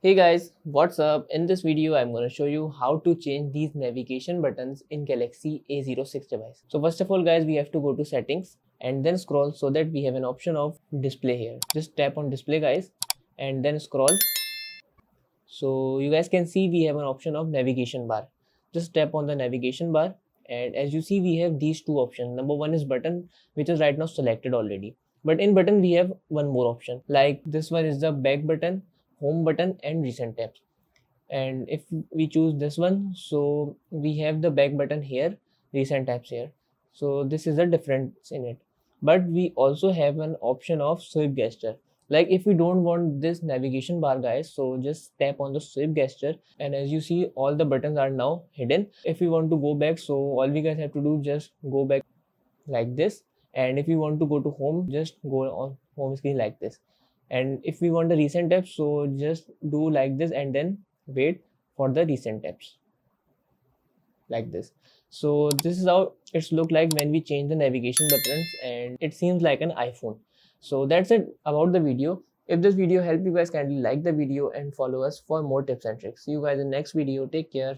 Hey guys, what's up? In this video, I'm going to show you how to change these navigation buttons in Galaxy A06 device. So first of all guys, we have to go to settings and then scroll so that we have an option of display here. Just tap on display guys and then scroll. So you guys can see we have an option of navigation bar. Just tap on the navigation bar and as you see we have these two options. Number one is button, which is right now selected already. But in button we have one more option. Like this one is the back button, home button and recent tabs. And if we choose this one, so we have the back button here, recent tabs here. So this is the difference in it. But we also have an option of swipe gesture. Like if we don't want this navigation bar guys, so just tap on the swipe gesture and as you see all the buttons are now hidden. If we want to go back, so all we guys have to do just go back like this, and if we want to go to home, just go on home screen like this. And if we want the recent tabs, so just do like this and then wait for the recent tabs like this. So this is how it's look like when we change the navigation buttons, and it seems like an iPhone. So that's it about the video. If this video helped you guys, kindly like the video and follow us for more tips and tricks. See you guys in next video. Take care.